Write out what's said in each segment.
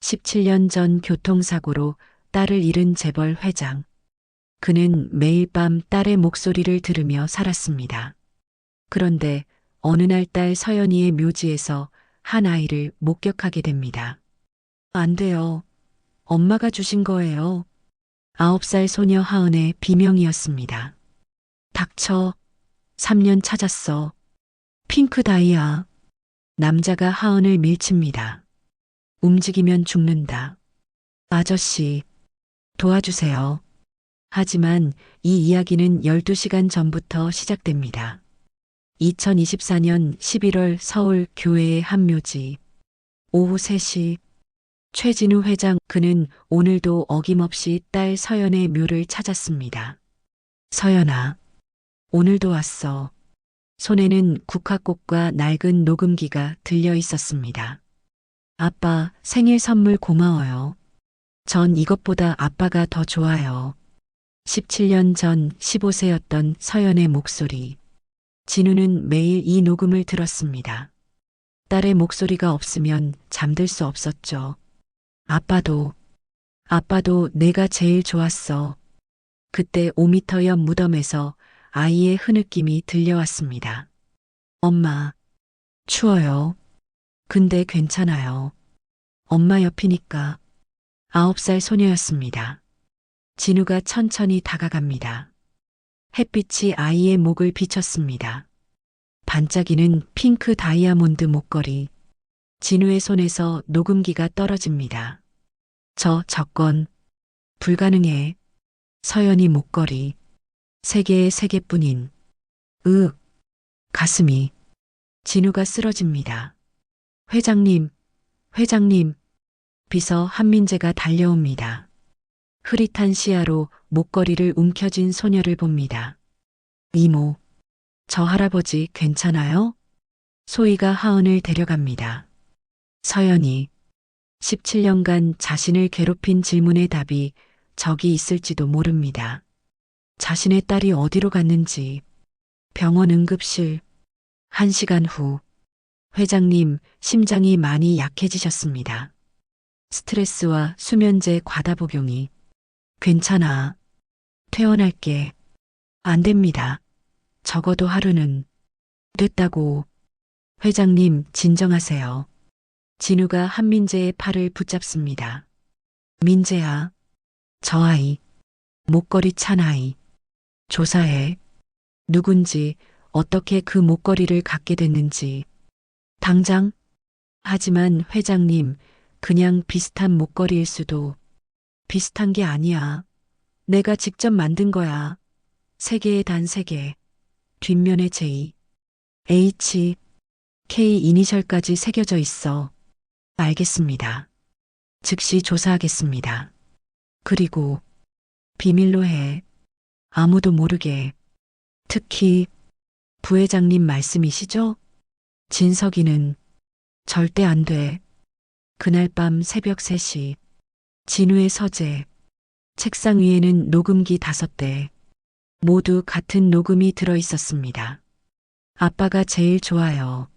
17년 전 교통사고로 딸을 잃은 재벌 회장. 그는 매일 밤 딸의 목소리를 들으며 살았습니다. 그런데 어느 날 딸 서연이의 묘지에서 한 아이를 목격하게 됩니다. 안 돼요. 엄마가 주신 거예요. 9살 소녀 하은의 비명이었습니다. 닥쳐. 3년 찾았어. 핑크 다이아. 남자가 하은을 밀칩니다. 움직이면 죽는다. 아저씨, 도와주세요. 하지만 이 이야기는 12시간 전부터 시작됩니다. 2024년 11월 서울 교회의 한 묘지. 오후 3시. 최진우 회장, 그는 오늘도 어김없이 딸 서연의 묘를 찾았습니다. 서연아, 오늘도 왔어. 손에는 국화꽃과 낡은 녹음기가 들려 있었습니다. 아빠, 생일 선물 고마워요. 전 이것보다 아빠가 더 좋아요. 17년 전 15세였던 서연의 목소리. 진우는 매일 이 녹음을 들었습니다. 딸의 목소리가 없으면 잠들 수 없었죠. 아빠도 내가 제일 좋았어. 그때 5미터 옆 무덤에서 아이의 흐느낌이 들려왔습니다. 엄마, 추워요. 근데 괜찮아요. 엄마 옆이니까. 9살 소녀였습니다. 진우가 천천히 다가갑니다. 햇빛이 아이의 목을 비쳤습니다. 반짝이는 핑크 다이아몬드 목걸이. 진우의 손에서 녹음기가 떨어집니다. 저건 불가능해. 서연이 목걸이. 세계의 세계뿐인. 가슴이. 진우가 쓰러집니다. 회장님. 비서 한민재가 달려옵니다. 흐릿한 시야로 목걸이를 움켜쥔 소녀를 봅니다. 이모, 저 할아버지 괜찮아요? 소희가 하은을 데려갑니다. 서연이. 17년간 자신을 괴롭힌 질문의 답이 저기 있을지도 모릅니다. 자신의 딸이 어디로 갔는지. 병원 응급실. 1시간 후. 회장님, 심장이 많이 약해지셨습니다. 스트레스와 수면제 과다 복용이. 괜찮아. 퇴원할게. 안 됩니다. 적어도 하루는. 됐다고. 회장님, 진정하세요. 진우가 한민재의 팔을 붙잡습니다. 민재야. 저 아이. 목걸이 찬 아이. 조사해. 누군지, 어떻게 그 목걸이를 갖게 됐는지. 당장. 하지만 회장님, 그냥 비슷한 목걸이일 수도. 비슷한 게 아니야. 내가 직접 만든 거야. 3개의 단 3개. 뒷면에 J, H, K 이니셜까지 새겨져 있어. 알겠습니다. 즉시 조사하겠습니다. 그리고 비밀로 해. 아무도 모르게. 특히 부회장님 말씀이시죠? 진석이는. 절대 안 돼. 그날 밤 새벽 3시. 진우의 서재. 책상 위에는 녹음기 5대. 모두 같은 녹음이 들어 있었습니다. 아빠가 제일 좋아요.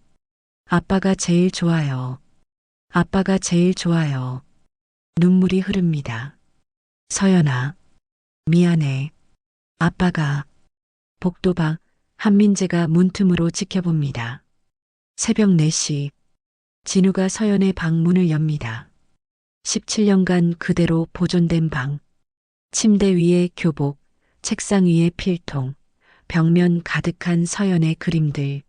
아빠가 제일 좋아요. 아빠가 제일 좋아요. 눈물이 흐릅니다. 서연아, 미안해. 아빠가. 복도방. 한민재가 문틈으로 지켜봅니다. 새벽 4시. 진우가 서연의 방 문을 엽니다. 17년간 그대로 보존된 방. 침대 위에 교복, 책상 위에 필통, 벽면 가득한 서연의 그림들.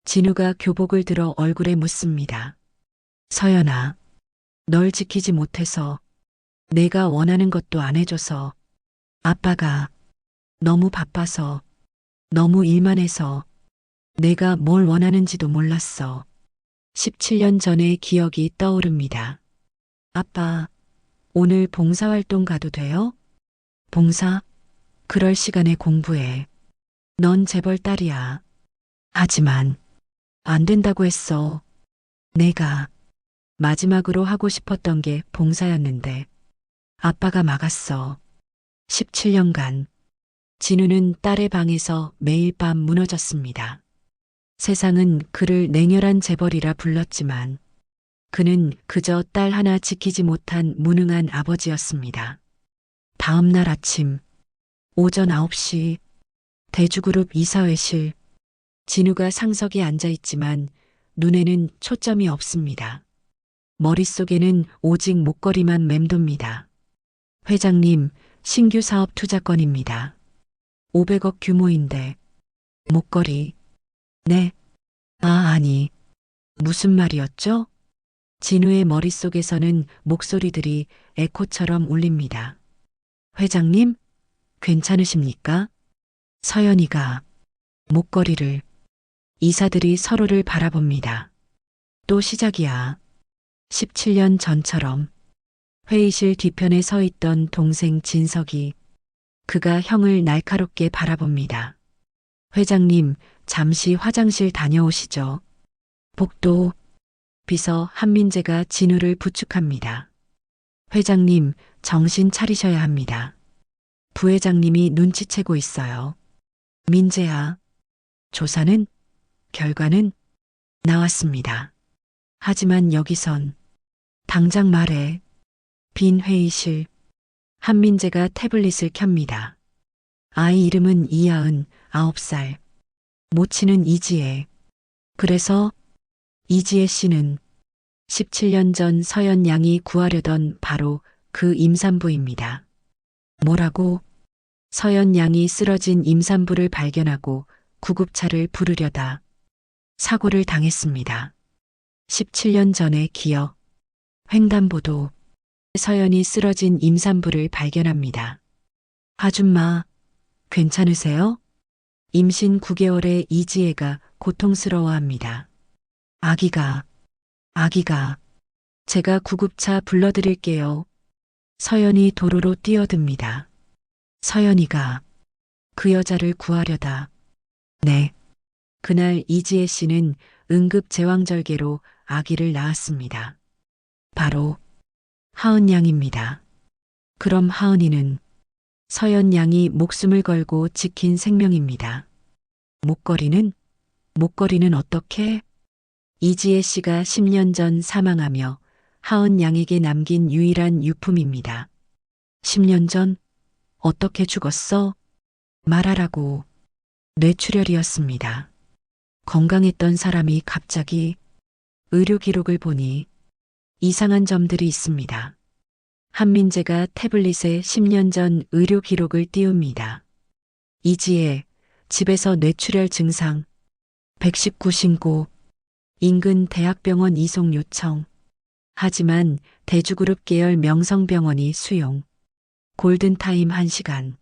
진우가 교복을 들어 얼굴에 묻습니다. 서연아, 널 지키지 못해서, 내가 원하는 것도 안 해줘서, 아빠가 너무 바빠서, 너무 일만 해서, 내가 뭘 원하는지도 몰랐어. 17년 전의 기억이 떠오릅니다. 아빠, 오늘 봉사활동 가도 돼요? 봉사? 그럴 시간에 공부해. 넌 재벌 딸이야. 하지만 안 된다고 했어. 내가 마지막으로 하고 싶었던 게 봉사였는데 아빠가 막았어. 17년간 진우는 딸의 방에서 매일 밤 무너졌습니다. 세상은 그를 냉혈한 재벌이라 불렀지만 그는 그저 딸 하나 지키지 못한 무능한 아버지였습니다. 다음 날 아침 오전 9시 대주그룹 이사회실. 진우가 상석에 앉아 있지만 눈에는 초점이 없습니다. 머릿속에는 오직 목걸이만 맴돕니다. 회장님, 신규 사업 투자건입니다. 500억 규모인데 목걸이. 네. 아니. 무슨 말이었죠? 진우의 머릿속에서는 목소리들이 에코처럼 울립니다. 회장님, 괜찮으십니까? 서연이가 목걸이를. 이사들이 서로를 바라봅니다. 또 시작이야. 17년 전처럼 회의실 뒤편에 서 있던 동생 진석이 그가 형을 날카롭게 바라봅니다. 회장님, 잠시 화장실 다녀오시죠. 복도. 비서 한민재가 진우를 부축합니다. 회장님, 정신 차리셔야 합니다. 부회장님이 눈치채고 있어요. 민재야. 조사는? 결과는? 나왔습니다. 하지만 여기선. 당장 말해. 빈 회의실. 한민재가 태블릿을 켭니다. 아이 이름은 이하은, 9살. 모친은 이지혜. 그래서 이지혜 씨는 17년 전 서연 양이 구하려던 바로 그 임산부입니다. 뭐라고? 서연 양이 쓰러진 임산부를 발견하고 구급차를 부르려다 사고를 당했습니다. 17년 전의 기억. 횡단보도. 서연이 쓰러진 임산부를 발견합니다. 아줌마, 괜찮으세요? 임신 9개월의 이지혜가 고통스러워합니다. 아기가. 제가 구급차 불러드릴게요. 서연이 도로로 뛰어듭니다. 서연이가 그 여자를 구하려다. 네. 그날 이지혜 씨는 응급 제왕절개로 아기를 낳았습니다. 바로 하은 양입니다. 그럼 하은이는 서연 양이 목숨을 걸고 지킨 생명입니다. 목걸이는 어떻게? 이지혜 씨가 10년 전 사망하며 하은 양에게 남긴 유일한 유품입니다. 10년 전? 어떻게 죽었어? 말하라고. 뇌출혈이었습니다. 건강했던 사람이 갑자기. 의료 기록을 보니 이상한 점들이 있습니다. 한민재가 태블릿에 10년 전 의료 기록을 띄웁니다. 이지혜, 집에서 뇌출혈 증상, 119 신고, 인근 대학병원 이송 요청. 하지만 대주그룹 계열 명성병원이 수용. 골든타임 1시간.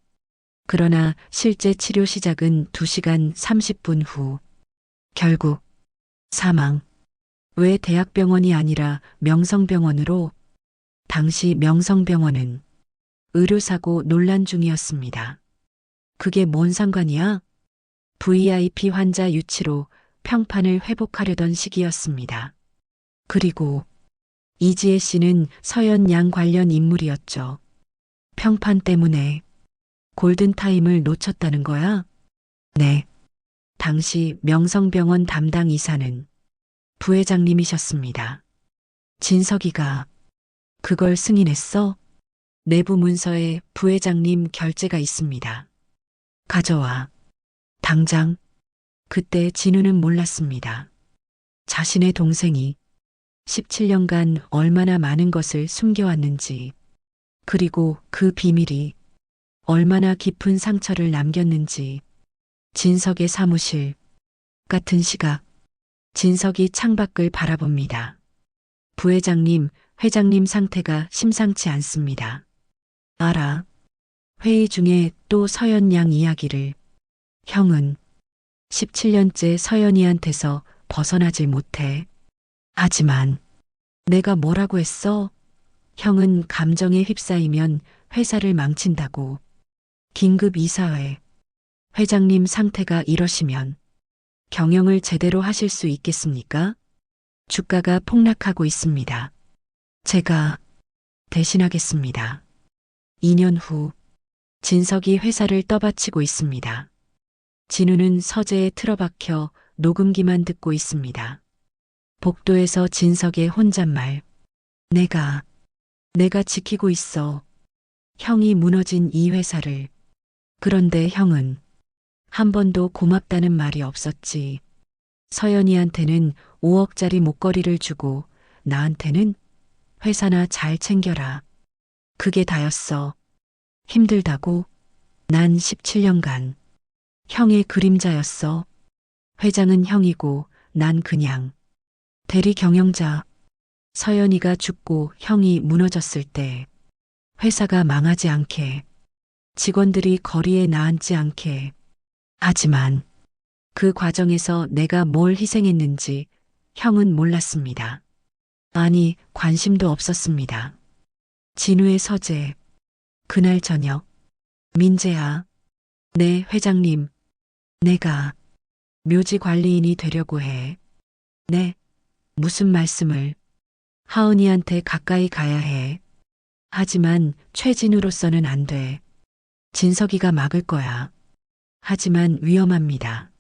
그러나 실제 치료 시작은 2시간 30분 후. 결국 사망. 왜 대학병원이 아니라 명성병원으로? 당시 명성병원은 의료사고 논란 중이었습니다. 그게 뭔 상관이야? VIP 환자 유치로 평판을 회복하려던 시기였습니다. 그리고 이지혜 씨는 서연 양 관련 인물이었죠. 평판 때문에 골든타임을 놓쳤다는 거야? 네. 당시 명성병원 담당 이사는 부회장님이셨습니다. 진석이가 그걸 승인했어? 내부 문서에 부회장님 결재가 있습니다. 가져와. 당장. 그때 진우는 몰랐습니다. 자신의 동생이 17년간 얼마나 많은 것을 숨겨왔는지, 그리고 그 비밀이 얼마나 깊은 상처를 남겼는지. 진석의 사무실. 같은 시각. 진석이 창밖을 바라봅니다. 부회장님, 회장님 상태가 심상치 않습니다. 알아. 회의 중에 또 서연 양 이야기를. 형은 17년째 서연이한테서 벗어나질 못해. 하지만 내가 뭐라고 했어? 형은 감정에 휩싸이면 회사를 망친다고. 긴급 이사회. 회장님 상태가 이러시면 경영을 제대로 하실 수 있겠습니까? 주가가 폭락하고 있습니다. 제가 대신하겠습니다. 2년 후 진석이 회사를 떠받치고 있습니다. 진우는 서재에 틀어박혀 녹음기만 듣고 있습니다. 복도에서 진석의 혼잣말. 내가 지키고 있어. 형이 무너진 이 회사를. 그런데 형은 한 번도 고맙다는 말이 없었지. 서연이한테는 5억짜리 목걸이를 주고 나한테는 회사나 잘 챙겨라. 그게 다였어. 힘들다고? 난 17년간 형의 그림자였어. 회장은 형이고 난 그냥 대리 경영자. 서연이가 죽고 형이 무너졌을 때 회사가 망하지 않게, 직원들이 거리에 나앉지 않게. 하지만 그 과정에서 내가 뭘 희생했는지 형은 몰랐습니다. 아니, 관심도 없었습니다. 진우의 서재. 그날 저녁. 민재야. 네, 회장님. 내가 묘지 관리인이 되려고 해. 네. 무슨 말씀을? 하은이한테 가까이 가야 해. 하지만 최진우로서는 안 돼. 진석이가 막을 거야. 하지만 위험합니다.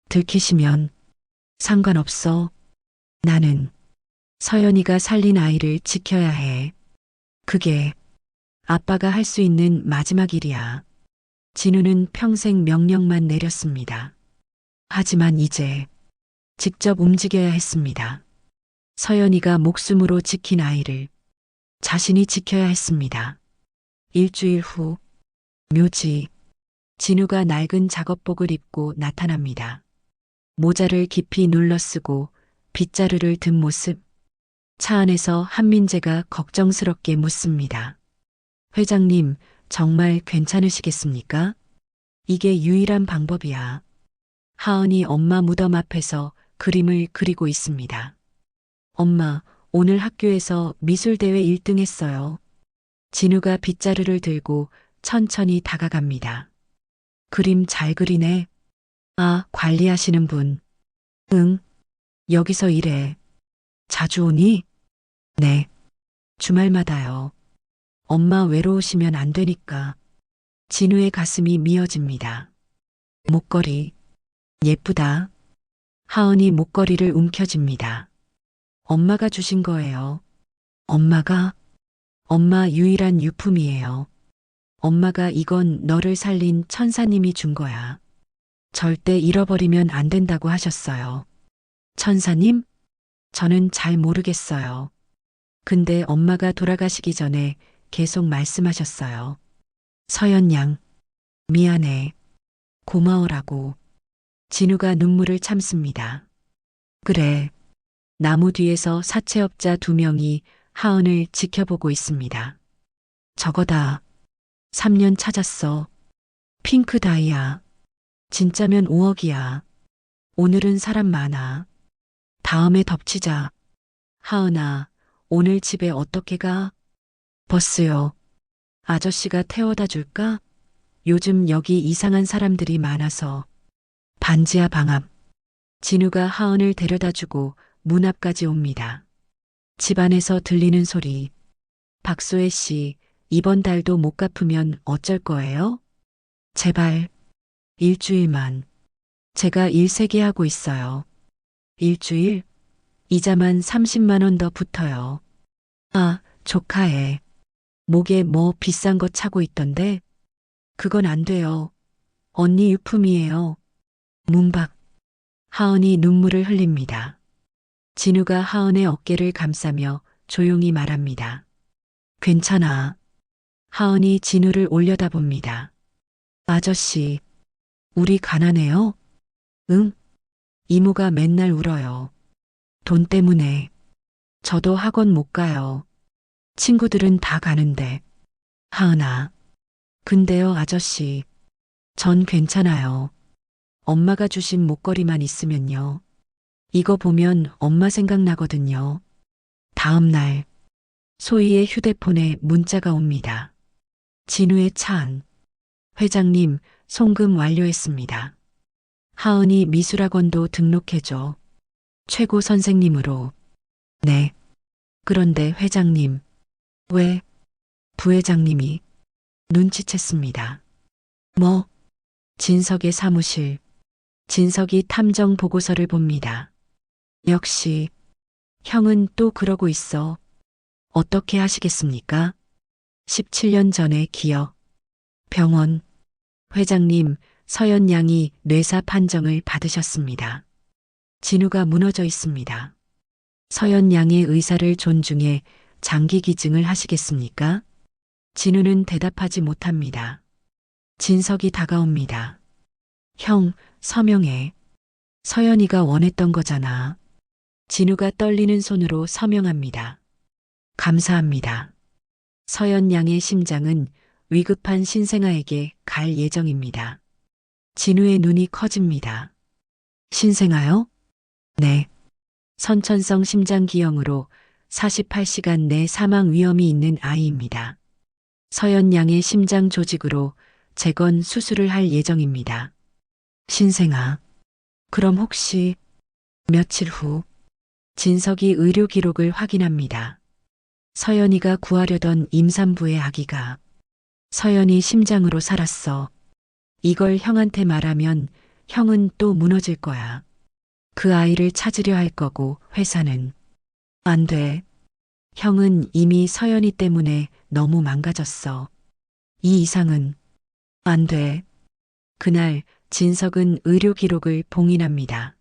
들키시면 상관없어. 나는 서연이가 살린 아이를 지켜야 해. 그게 아빠가 할 수 있는 마지막 일이야. 진우는 평생 명령만 내렸습니다. 하지만 이제 직접 움직여야 했습니다. 서연이가 목숨으로 지킨 아이를 자신이 지켜야 했습니다. 일주일 후, 묘지. 진우가 낡은 작업복을 입고 나타납니다. 모자를 깊이 눌러쓰고 빗자루를 든 모습. 차 안에서 한민재가 걱정스럽게 묻습니다. 회장님, 정말 괜찮으시겠습니까? 이게 유일한 방법이야. 하은이 엄마 무덤 앞에서 그림을 그리고 있습니다. 엄마, 오늘 학교에서 미술대회 1등 했어요. 진우가 빗자루를 들고 천천히 다가갑니다. 그림 잘 그리네. 아, 관리하시는 분. 응, 여기서 일해. 자주 오니? 네, 주말마다요. 엄마 외로우시면 안 되니까. 진우의 가슴이 미어집니다. 목걸이. 예쁘다. 하은이 목걸이를 움켜쥡니다. 엄마가 주신 거예요. 엄마가? 엄마 유일한 유품이에요. 엄마가 이건 너를 살린 천사님이 준 거야. 절대 잃어버리면 안 된다고 하셨어요. 천사님? 저는 잘 모르겠어요. 근데 엄마가 돌아가시기 전에 계속 말씀하셨어요. 서연 양, 미안해. 고마워라고. 진우가 눈물을 참습니다. 그래. 나무 뒤에서 사채업자 2명이 하은을 지켜보고 있습니다. 저거다. 3년 찾았어. 핑크 다이아. 진짜면 5억이야. 오늘은 사람 많아. 다음에 덮치자. 하은아, 오늘 집에 어떻게 가? 버스요. 아저씨가 태워다 줄까? 요즘 여기 이상한 사람들이 많아서. 반지하 방앞. 진우가 하은을 데려다 주고 문 앞까지 옵니다. 집안에서 들리는 소리. 박소혜 씨, 이번 달도 못 갚으면 어쩔 거예요? 제발. 일주일만. 제가 일 3개 하고 있어요. 일주일? 이자만 30만 원 더 붙어요. 아, 조카애. 목에 뭐 비싼 거 차고 있던데? 그건 안 돼요. 언니 유품이에요. 문 밖. 하은이 눈물을 흘립니다. 진우가 하은의 어깨를 감싸며 조용히 말합니다. 괜찮아. 하은이 진우를 올려다봅니다. 아저씨, 우리 가난해요? 응? 이모가 맨날 울어요. 돈 때문에. 저도 학원 못 가요. 친구들은 다 가는데. 하은아. 근데요, 아저씨. 전 괜찮아요. 엄마가 주신 목걸이만 있으면요. 이거 보면 엄마 생각나거든요. 다음 날, 소희의 휴대폰에 문자가 옵니다. 진우의 차 안. 회장님, 송금 완료했습니다. 하은이 미술학원도 등록해줘. 최고 선생님으로. 네. 그런데 회장님. 왜? 부회장님이 눈치챘습니다. 뭐? 진석의 사무실. 진석이 탐정 보고서를 봅니다. 역시 형은 또 그러고 있어. 어떻게 하시겠습니까? 17년 전의 기억. 병원. 회장님, 서연 양이 뇌사 판정을 받으셨습니다. 진우가 무너져 있습니다. 서연 양의 의사를 존중해 장기 기증을 하시겠습니까? 진우는 대답하지 못합니다. 진석이 다가옵니다. 형, 서명해. 서연이가 원했던 거잖아. 진우가 떨리는 손으로 서명합니다. 감사합니다. 서연 양의 심장은 위급한 신생아에게 갈 예정입니다. 진우의 눈이 커집니다. 신생아요? 네. 선천성 심장기형으로 48시간 내 사망 위험이 있는 아이입니다. 서연 양의 심장 조직으로 재건 수술을 할 예정입니다. 신생아. 그럼 혹시 며칠 후 진석이 의료 기록을 확인합니다. 서연이가 구하려던 임산부의 아기가 서연이 심장으로 살았어. 이걸 형한테 말하면 형은 또 무너질 거야. 그 아이를 찾으려 할 거고 회사는 안 돼. 형은 이미 서연이 때문에 너무 망가졌어. 이 이상은 안 돼. 그날 진석은 의료 기록을 봉인합니다.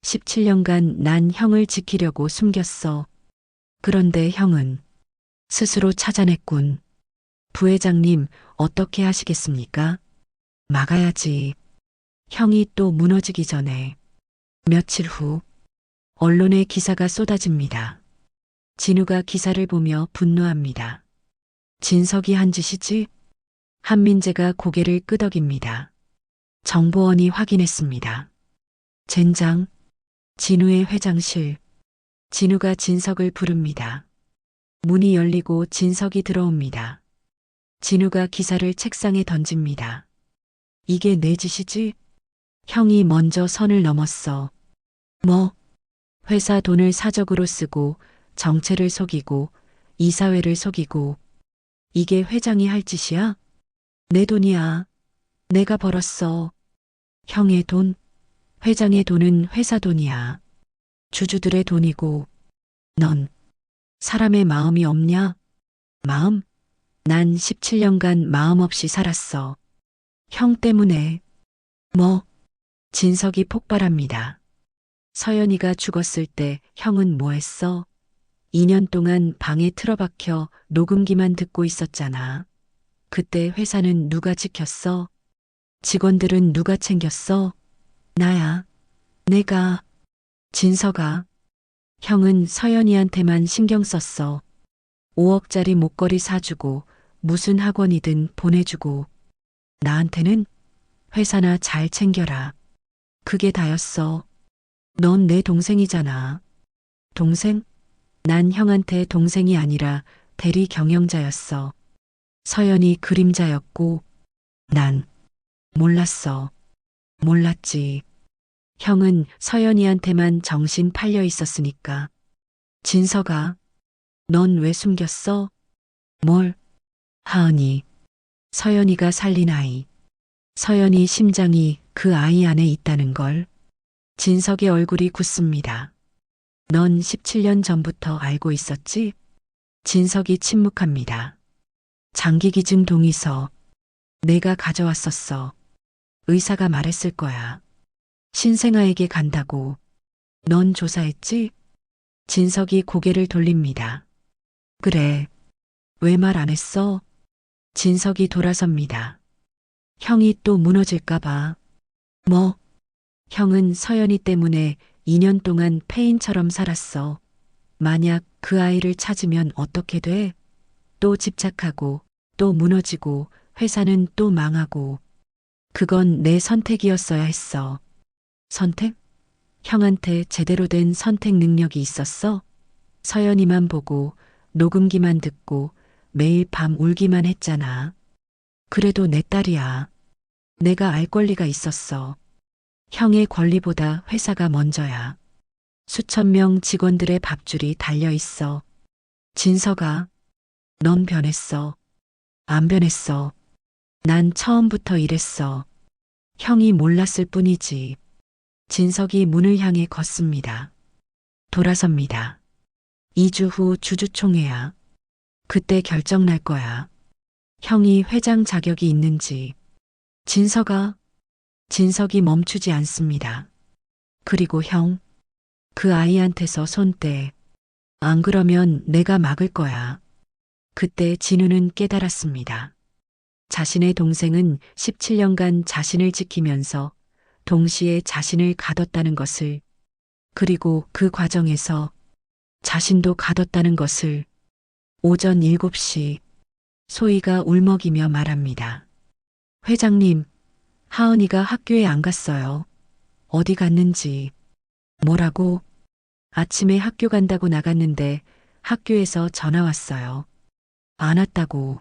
17년간 난 형을 지키려고 숨겼어. 그런데 형은 스스로 찾아냈군. 부회장님, 어떻게 하시겠습니까? 막아야지. 형이 또 무너지기 전에. 며칠 후, 언론에 기사가 쏟아집니다. 진우가 기사를 보며 분노합니다. 진석이 한 짓이지? 한민재가 고개를 끄덕입니다. 정보원이 확인했습니다. 젠장, 진우의 회장실. 진우가 진석을 부릅니다. 문이 열리고 진석이 들어옵니다. 진우가 기사를 책상에 던집니다. 이게 내 짓이지? 형이 먼저 선을 넘었어. 뭐? 회사 돈을 사적으로 쓰고 정체를 속이고 이사회를 속이고 이게 회장이 할 짓이야? 내 돈이야. 내가 벌었어. 형의 돈? 회장의 돈은 회사 돈이야. 주주들의 돈이고 넌 사람의 마음이 없냐? 마음? 난 17년간 마음 없이 살았어. 형 때문에. 뭐? 진석이 폭발합니다. 서연이가 죽었을 때 형은 뭐 했어? 2년 동안 방에 틀어박혀 녹음기만 듣고 있었잖아. 그때 회사는 누가 지켰어? 직원들은 누가 챙겼어? 나야. 내가. 진석아. 형은 서연이한테만 신경 썼어. 5억짜리 목걸이 사주고 무슨 학원이든 보내주고 나한테는 회사나 잘 챙겨라. 그게 다였어. 넌 내 동생이잖아. 동생? 난 형한테 동생이 아니라 대리 경영자였어. 서연이 그림자였고 난 몰랐어. 몰랐지. 형은 서연이한테만 정신 팔려 있었으니까. 진석아, 넌 왜 숨겼어? 뭘? 하은이. 서연이가 살린 아이. 서연이 심장이 그 아이 안에 있다는 걸. 진석의 얼굴이 굳습니다. 넌 17년 전부터 알고 있었지? 진석이 침묵합니다. 장기기증 동의서. 내가 가져왔었어. 의사가 말했을 거야. 신생아에게 간다고. 넌 조사했지? 진석이 고개를 돌립니다. 그래. 왜 말 안 했어? 진석이 돌아섭니다. 형이 또 무너질까봐. 뭐? 형은 서연이 때문에 2년 동안 폐인처럼 살았어. 만약 그 아이를 찾으면 어떻게 돼? 또 집착하고, 또 무너지고, 회사는 또 망하고. 그건 내 선택이었어야 했어. 선택? 형한테 제대로 된 선택 능력이 있었어? 서연이만 보고, 녹음기만 듣고, 매일 밤 울기만 했잖아. 그래도 내 딸이야. 내가 알 권리가 있었어. 형의 권리보다 회사가 먼저야. 수천 명 직원들의 밥줄이 달려 있어. 진석아, 넌 변했어. 안 변했어. 난 처음부터 이랬어. 형이 몰랐을 뿐이지. 진석이 문을 향해 걷습니다. 돌아섭니다. 2주 후 주주총회야. 그때 결정 날 거야. 형이 회장 자격이 있는지. 진석이 멈추지 않습니다. 그리고 형, 그 아이한테서 손 떼. 안 그러면 내가 막을 거야. 그때 진우는 깨달았습니다. 자신의 동생은 17년간 자신을 지키면서 동시에 자신을 가뒀다는 것을, 그리고 그 과정에서 자신도 가뒀다는 것을. 오전 7시 소희가 울먹이며 말합니다. 회장님, 하은이가 학교에 안 갔어요. 어디 갔는지. 뭐라고? 아침에 학교 간다고 나갔는데 학교에서 전화 왔어요. 안 왔다고.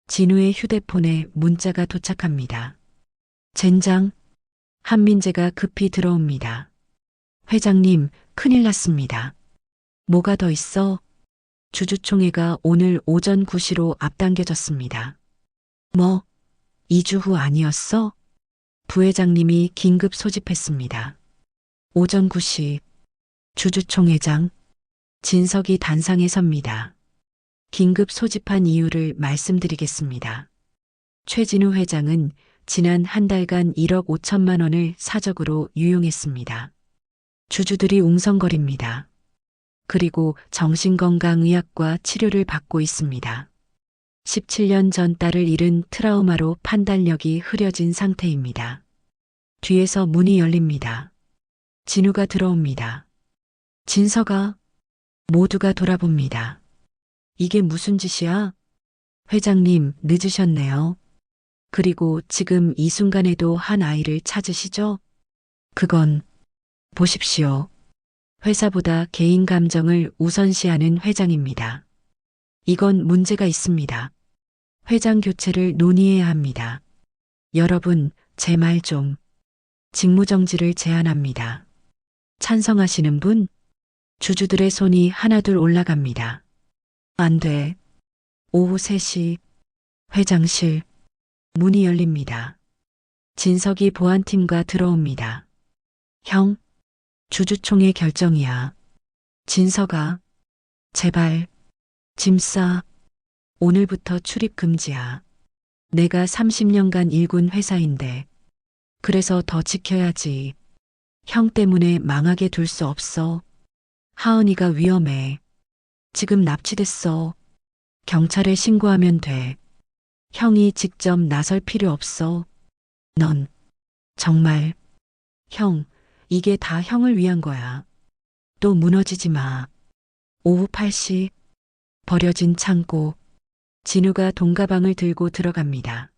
진우의 휴대폰에 문자가 도착합니다. 젠장. 한민재가 급히 들어옵니다. 회장님, 큰일 났습니다. 뭐가 더 있어? 주주총회가 오늘 오전 9시로 앞당겨졌습니다. 뭐, 2주 후 아니었어? 부회장님이 긴급 소집했습니다. 오전 9시, 주주총회장, 진석이 단상에 섭니다. 긴급 소집한 이유를 말씀드리겠습니다. 최진우 회장은 지난 한 달간 1억 5천만 원을 사적으로 유용했습니다. 주주들이 웅성거립니다. 그리고 정신건강의학과 치료를 받고 있습니다. 17년 전 딸을 잃은 트라우마로 판단력이 흐려진 상태입니다. 뒤에서 문이 열립니다. 진우가 들어옵니다. 진석아. 모두가 돌아봅니다. 이게 무슨 짓이야? 회장님, 늦으셨네요. 그리고 지금 이 순간에도 한 아이를 찾으시죠? 그건, 보십시오. 회사보다 개인 감정을 우선시하는 회장입니다. 이건 문제가 있습니다. 회장 교체를 논의해야 합니다. 여러분, 제 말 좀. 직무정지를 제안합니다. 찬성하시는 분? 주주들의 손이 하나둘 올라갑니다. 안 돼. 오후 3시, 회장실, 문이 열립니다. 진석이 보안팀과 들어옵니다. 형, 주주총회 결정이야. 진석아, 제발, 짐 싸. 오늘부터 출입 금지야. 내가 30년간 일군 회사인데. 그래서 더 지켜야지. 형 때문에 망하게 둘 수 없어. 하은이가 위험해. 지금 납치됐어. 경찰에 신고하면 돼. 형이 직접 나설 필요 없어. 넌, 정말, 형, 이게 다 형을 위한 거야. 또 무너지지 마. 오후 8시, 버려진 창고. 진우가 돈가방을 들고 들어갑니다.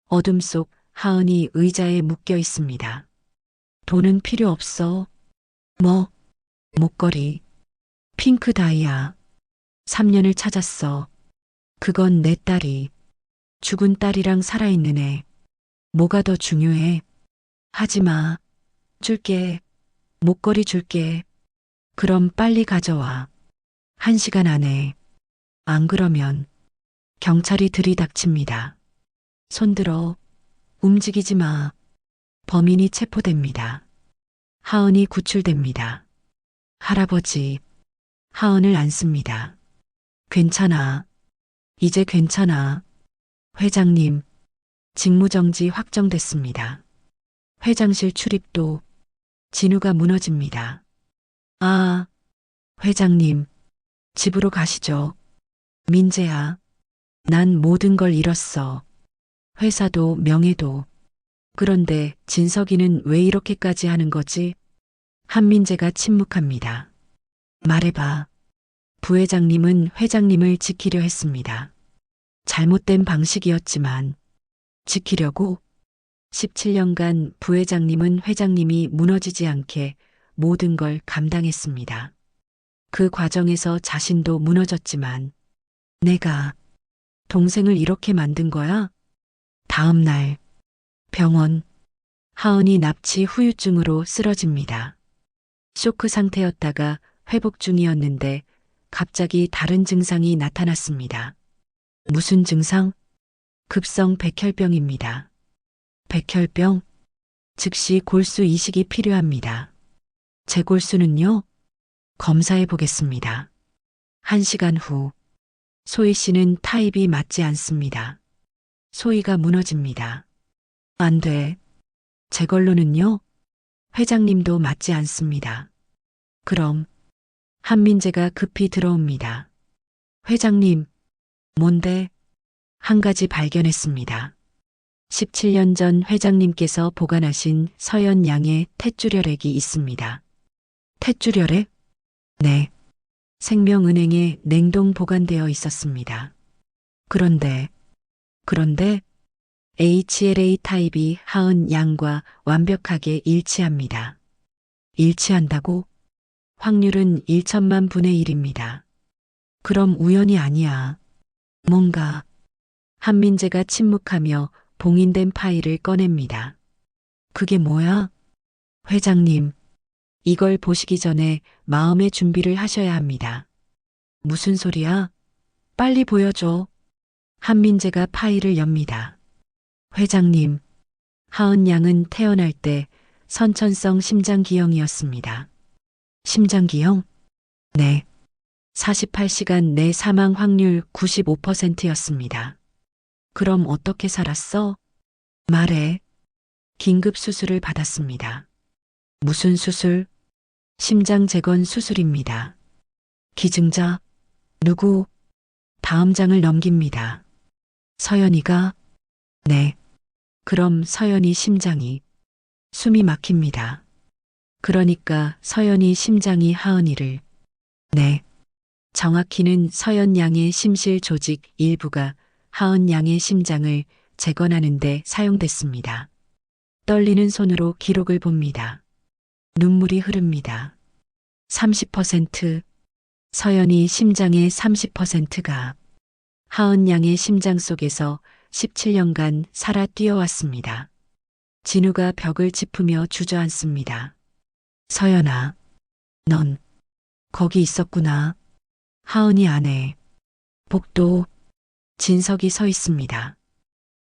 어둠 속 하은이 의자에 묶여 있습니다. 돈은 필요 없어. 뭐? 목걸이. 핑크 다이아. 3년을 찾았어. 그건 내 딸이. 죽은 딸이랑 살아있는 애. 뭐가 더 중요해? 하지 마. 줄게. 목걸이 줄게. 그럼 빨리 가져와. 1시간 안에. 안 그러면 경찰이 들이닥칩니다. 손들어. 움직이지 마. 범인이 체포됩니다. 하은이 구출됩니다. 할아버지, 하은을 안습니다. 괜찮아. 이제 괜찮아. 회장님, 직무정지 확정됐습니다. 회장실 출입도. 진우가 무너집니다. 아, 회장님, 집으로 가시죠. 민재야, 난 모든 걸 잃었어. 회사도 명예도. 그런데 진석이는 왜 이렇게까지 하는 거지? 한민재가 침묵합니다. 말해봐. 부회장님은 회장님을 지키려 했습니다. 잘못된 방식이었지만 지키려고 17년간 부회장님은 회장님이 무너지지 않게 모든 걸 감당했습니다. 그 과정에서 자신도 무너졌지만 내가 동생을 이렇게 만든 거야? 다음 날 병원. 하은이 납치 후유증으로 쓰러집니다. 쇼크 상태였다가 회복 중이었는데 갑자기 다른 증상이 나타났습니다. 무슨 증상? 급성 백혈병입니다. 백혈병? 즉시 골수 이식이 필요합니다. 제 골수는요? 검사해 보겠습니다. 1시간 후 소희 씨는 타입이 맞지 않습니다. 소희가 무너집니다. 안 돼. 제 걸로는요? 회장님도 맞지 않습니다. 그럼 한민재가 급히 들어옵니다. 회장님, 뭔데? 한 가지 발견했습니다. 17년 전 회장님께서 보관하신 서연 양의 탯주려액이 있습니다. 탯주려액? 네. 생명은행에 냉동 보관되어 있었습니다. 그런데 HLA 타입이 하은 양과 완벽하게 일치합니다. 일치한다고? 확률은 1천만 분의 1입니다. 그럼 우연이 아니야. 뭔가. 한민재가 침묵하며 봉인된 파일을 꺼냅니다. 그게 뭐야? 회장님, 이걸 보시기 전에 마음의 준비를 하셔야 합니다. 무슨 소리야? 빨리 보여줘. 한민재가 파일을 엽니다. 회장님, 하은 양은 태어날 때 선천성 심장기형이었습니다. 심장기형? 네. 48시간 내 사망 확률 95%였습니다. 그럼 어떻게 살았어? 말해. 긴급 수술을 받았습니다. 무슨 수술? 심장 재건 수술입니다. 기증자? 누구? 다음 장을 넘깁니다. 서연이가? 네. 그럼 서연이 심장이 숨이 막힙니다. 그러니까 서연이 심장이 하은이를 네. 정확히는 서연 양의 심실 조직 일부가 하은 양의 심장을 재건하는 데 사용됐습니다. 떨리는 손으로 기록을 봅니다. 눈물이 흐릅니다. 30%, 서연이 심장의 30%가 하은 양의 심장 속에서 17년간 살아 뛰어왔습니다. 진우가 벽을 짚으며 주저앉습니다. 서연아, 넌 거기 있었구나. 하은이 안에 복도 진석이 서 있습니다.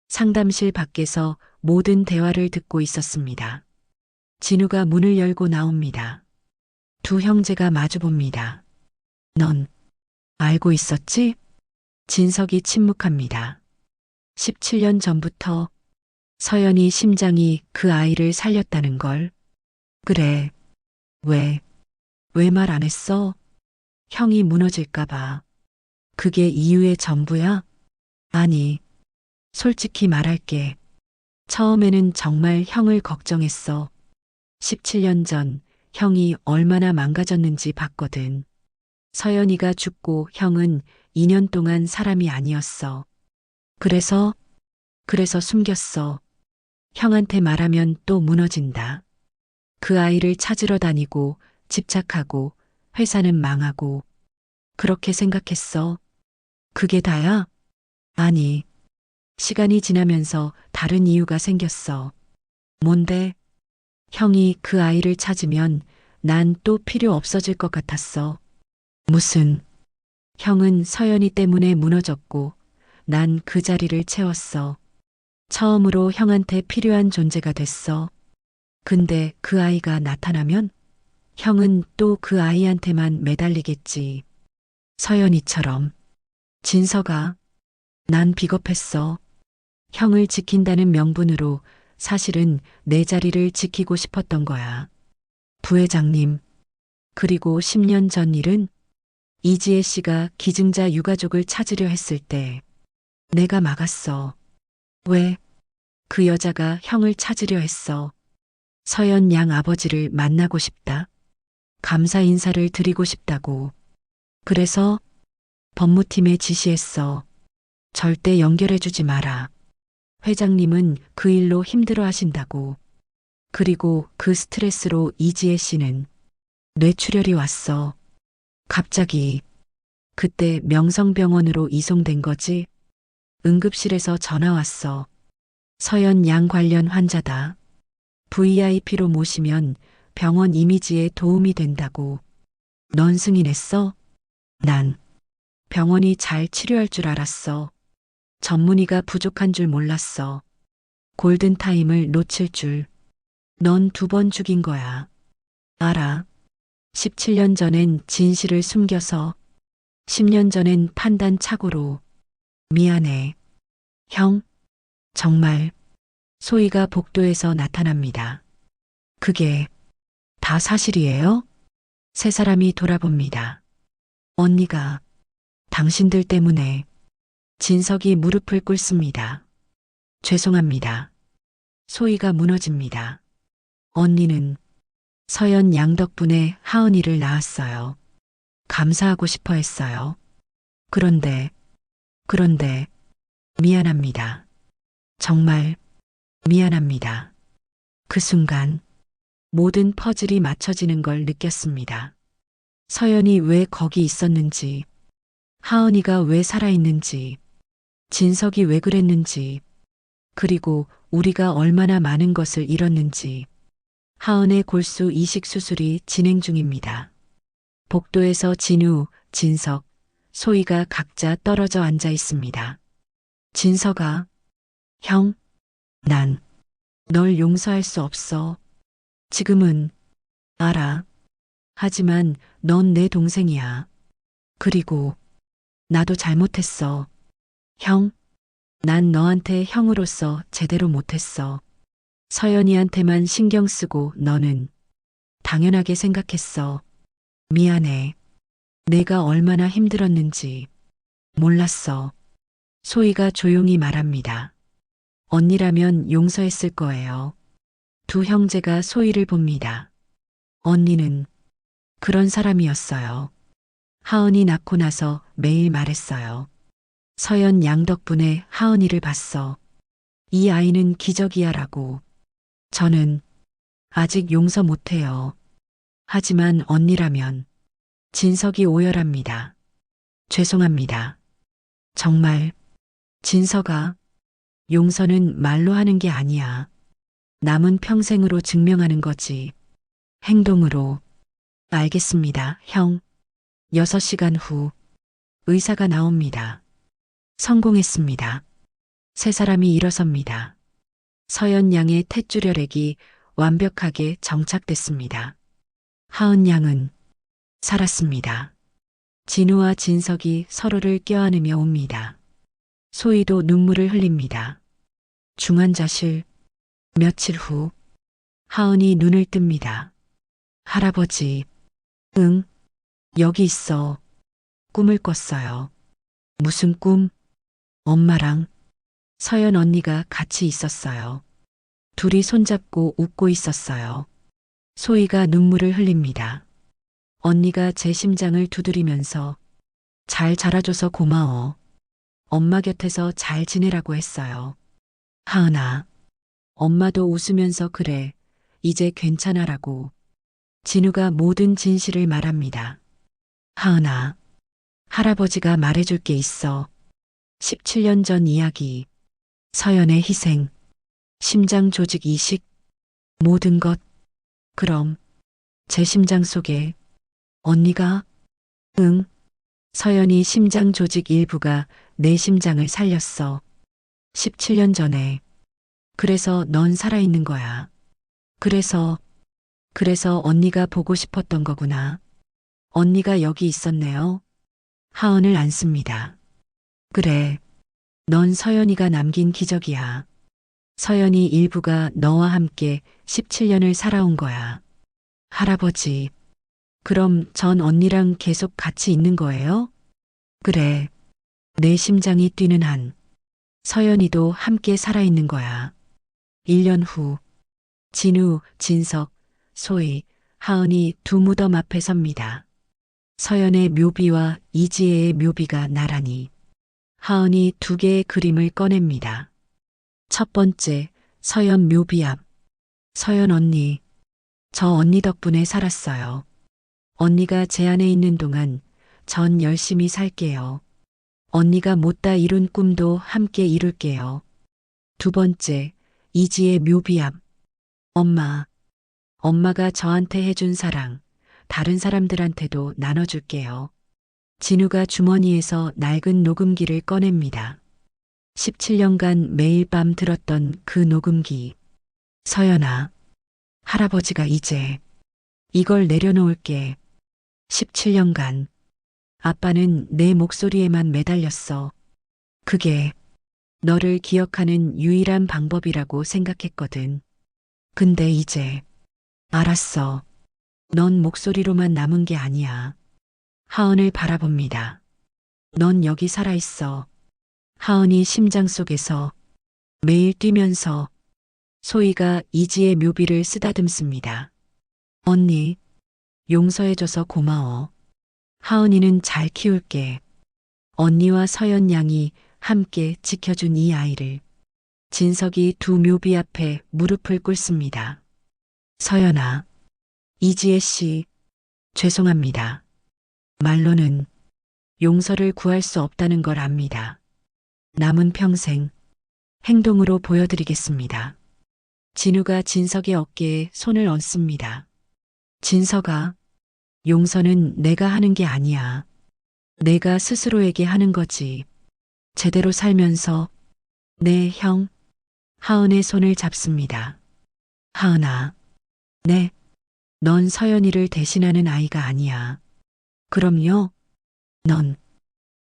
상담실 밖에서 모든 대화를 듣고 있었습니다. 진우가 문을 열고 나옵니다. 두 형제가 마주봅니다. 넌 알고 있었지? 진석이 침묵합니다. 17년 전부터 서연이 심장이 그 아이를 살렸다는 걸. 그래. 왜 말 안 했어? 형이 무너질까봐. 그게 이유의 전부야? 아니, 솔직히 말할게. 처음에는 정말 형을 걱정했어. 17년 전 형이 얼마나 망가졌는지 봤거든. 서연이가 죽고 형은 2년 동안 사람이 아니었어. 그래서 숨겼어. 형한테 말하면 또 무너진다. 그 아이를 찾으러 다니고 집착하고 회사는 망하고 그렇게 생각했어. 그게 다야? 아니, 시간이 지나면서 다른 이유가 생겼어. 뭔데? 형이 그 아이를 찾으면 난 또 필요 없어질 것 같았어. 무슨? 형은 서연이 때문에 무너졌고 난 그 자리를 채웠어. 처음으로 형한테 필요한 존재가 됐어. 근데 그 아이가 나타나면 형은 또 그 아이한테만 매달리겠지. 서연이처럼. 진서가, 난 비겁했어. 형을 지킨다는 명분으로 사실은 내 자리를 지키고 싶었던 거야. 부회장님. 그리고 10년 전 일은 이지혜 씨가 기증자 유가족을 찾으려 했을 때 내가 막았어. 왜? 그 여자가 형을 찾으려 했어. 서연 양 아버지를 만나고 싶다. 감사 인사를 드리고 싶다고. 그래서 법무팀에 지시했어. 절대 연결해주지 마라. 회장님은 그 일로 힘들어 하신다고. 그리고 그 스트레스로 이지혜 씨는 뇌출혈이 왔어. 갑자기. 그때 명성병원으로 이송된 거지. 응급실에서 전화 왔어. 서연 양 관련 환자다. VIP로 모시면 병원 이미지에 도움이 된다고. 넌 승인했어? 난 병원이 잘 치료할 줄 알았어. 전문의가 부족한 줄 몰랐어. 골든타임을 놓칠 줄. 넌 2번 죽인 거야. 알아. 17년 전엔 진실을 숨겨서 10년 전엔 판단 착오로 미안해. 형, 정말 소희가 복도에서 나타납니다. 그게 다 사실이에요? 세 사람이 돌아봅니다. 언니가 당신들 때문에 진석이 무릎을 꿇습니다. 죄송합니다. 소희가 무너집니다. 언니는 서연 양 덕분에 하은이를 낳았어요. 감사하고 싶어 했어요. 그런데 미안합니다. 정말 미안합니다. 그 순간 모든 퍼즐이 맞춰지는 걸 느꼈습니다. 서연이 왜 거기 있었는지, 하은이가 왜 살아있는지, 진석이 왜 그랬는지, 그리고 우리가 얼마나 많은 것을 잃었는지. 하은의 골수 이식 수술이 진행 중입니다. 복도에서 진우, 진석, 소희가 각자 떨어져 앉아 있습니다. 진석아, 형, 난 널 용서할 수 없어. 지금은 알아. 하지만 넌 내 동생이야. 그리고 나도 잘못했어. 형, 난 너한테 형으로서 제대로 못했어. 서연이한테만 신경 쓰고 너는 당연하게 생각했어. 미안해. 내가 얼마나 힘들었는지 몰랐어. 소희가 조용히 말합니다. 언니라면 용서했을 거예요. 두 형제가 소희를 봅니다. 언니는 그런 사람이었어요. 하은이 낳고 나서 매일 말했어요. 서연 양 덕분에 하은이를 봤어. 이 아이는 기적이야 라고. 저는 아직 용서 못해요. 하지만 언니라면 진석이 오열합니다. 죄송합니다. 정말 진석아, 용서는 말로 하는 게 아니야. 남은 평생으로 증명하는 거지. 행동으로. 알겠습니다, 형. 6시간 후 의사가 나옵니다. 성공했습니다. 세 사람이 일어섭니다. 서연 양의 탯줄혈액이 완벽하게 정착됐습니다. 하은 양은 살았습니다. 진우와 진석이 서로를 껴안으며 옵니다. 소희도 눈물을 흘립니다. 중환자실. 며칠 후 하은이 눈을 뜹니다. 할아버지, 응, 여기 있어. 꿈을 꿨어요. 무슨 꿈? 엄마랑 서연 언니가 같이 있었어요. 둘이 손잡고 웃고 있었어요. 소희가 눈물을 흘립니다. 언니가 제 심장을 두드리면서 잘 자라줘서 고마워. 엄마 곁에서 잘 지내라고 했어요. 하은아, 엄마도 웃으면서 그래, 이제 괜찮아라고. 진우가 모든 진실을 말합니다. 하은아, 할아버지가 말해줄 게 있어. 17년 전 이야기, 서연의 희생, 심장 조직 이식, 모든 것. 그럼 제 심장 속에 언니가, 응, 서연이 심장 조직 일부가 내 심장을 살렸어. 17년 전에. 그래서 넌 살아있는 거야. 그래서 언니가 보고 싶었던 거구나. 언니가 여기 있었네요. 하은을 안습니다. 그래, 넌 서연이가 남긴 기적이야. 서연이 일부가 너와 함께 17년을 살아온 거야. 할아버지, 그럼 전 언니랑 계속 같이 있는 거예요? 그래, 내 심장이 뛰는 한 서연이도 함께 살아있는 거야. 1년 후, 진우, 진석, 소희, 하은이 두 무덤 앞에 섭니다. 서연의 묘비와 이지혜의 묘비가 나란히. 하은이 두 개의 그림을 꺼냅니다. 첫 번째, 서연 묘비 앞. 서연 언니, 저 언니 덕분에 살았어요. 언니가 제 안에 있는 동안 전 열심히 살게요. 언니가 못다 이룬 꿈도 함께 이룰게요. 두 번째, 이지의 묘비 앞. 엄마가 저한테 해준 사랑, 다른 사람들한테도 나눠줄게요. 진우가 주머니에서 낡은 녹음기를 꺼냅니다. 17년간 매일 밤 들었던 그 녹음기. 서연아, 할아버지가 이제 이걸 내려놓을게. 17년간 아빠는 내 목소리에만 매달렸어. 그게 너를 기억하는 유일한 방법이라고 생각했거든. 근데 이제 알았어. 넌 목소리로만 남은 게 아니야. 하은을 바라봅니다. 넌 여기 살아있어. 하은이 심장 속에서 매일 뛰면서 소희가 이지의 묘비를 쓰다듬습니다. 언니, 용서해줘서 고마워. 하은이는 잘 키울게. 언니와 서연 양이 함께 지켜준 이 아이를. 진석이 두 묘비 앞에 무릎을 꿇습니다. 서연아, 이지혜 씨, 죄송합니다. 말로는 용서를 구할 수 없다는 걸 압니다. 남은 평생 행동으로 보여드리겠습니다. 진우가 진석의 어깨에 손을 얹습니다. 진석아, 용서는 내가 하는 게 아니야. 내가 스스로에게 하는 거지. 제대로 살면서 네, 형. 하은의 손을 잡습니다. 하은아, 네. 넌 서연이를 대신하는 아이가 아니야. 그럼요. 넌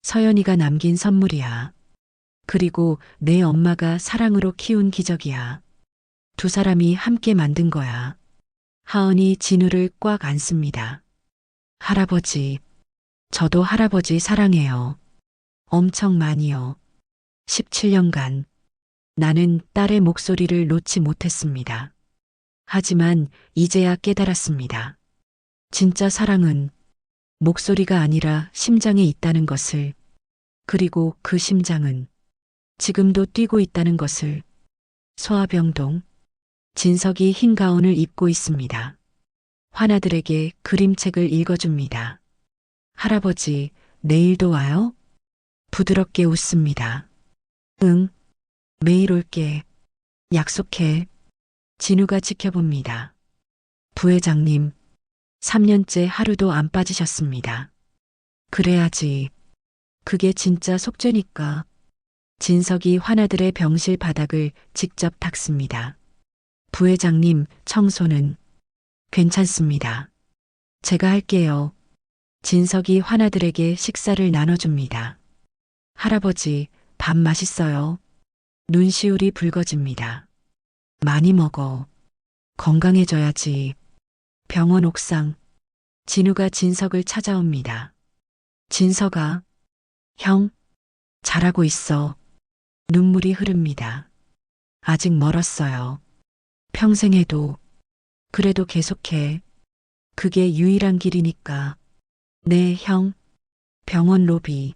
서연이가 남긴 선물이야. 그리고 내 엄마가 사랑으로 키운 기적이야. 두 사람이 함께 만든 거야. 하은이 진우를 꽉 안습니다. 할아버지, 저도 할아버지 사랑해요. 엄청 많이요. 17년간 나는 딸의 목소리를 놓지 못했습니다. 하지만 이제야 깨달았습니다. 진짜 사랑은 목소리가 아니라 심장에 있다는 것을, 그리고 그 심장은 지금도 뛰고 있다는 것을. 소아병동. 진석이 흰 가운을 입고 있습니다. 환아들에게 그림책을 읽어줍니다. 할아버지, 내일도 와요? 부드럽게 웃습니다. 응, 매일 올게. 약속해. 진우가 지켜봅니다. 부회장님, 3년째 하루도 안 빠지셨습니다. 그래야지. 그게 진짜 속죄니까. 진석이 환아들의 병실 바닥을 직접 닦습니다. 부회장님, 청소는 괜찮습니다. 제가 할게요. 진석이 환아들에게 식사를 나눠줍니다. 할아버지, 밥 맛있어요. 눈시울이 붉어집니다. 많이 먹어. 건강해져야지. 병원 옥상. 진우가 진석을 찾아옵니다. 진석아, 형, 잘하고 있어. 눈물이 흐릅니다. 아직 멀었어요. 평생 해도, 그래도 계속해. 그게 유일한 길이니까. 네, 형. 병원 로비.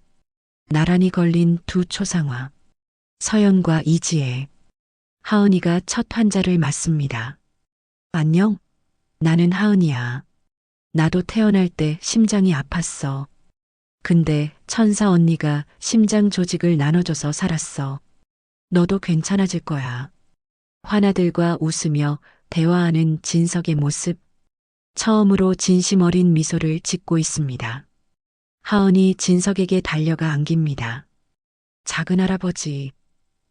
나란히 걸린 두 초상화. 서연과 이지혜. 하은이가 첫 환자를 맞습니다. 안녕? 나는 하은이야. 나도 태어날 때 심장이 아팠어. 근데 천사 언니가 심장 조직을 나눠줘서 살았어. 너도 괜찮아질 거야. 환아들과 웃으며 대화하는 진석의 모습. 처음으로 진심 어린 미소를 짓고 있습니다. 하은이 진석에게 달려가 안깁니다. 작은 할아버지,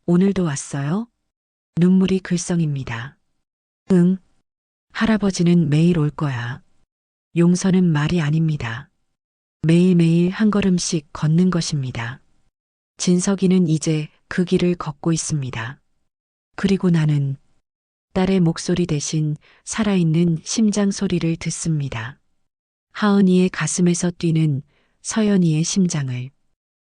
오늘도 왔어요? 눈물이 글썽입니다. 응, 할아버지는 매일 올 거야. 용서는 말이 아닙니다. 매일매일 한 걸음씩 걷는 것입니다. 진석이는 이제 그 길을 걷고 있습니다. 그리고 나는 딸의 목소리 대신 살아있는 심장 소리를 듣습니다. 하은이의 가슴에서 뛰는 서연이의 심장을.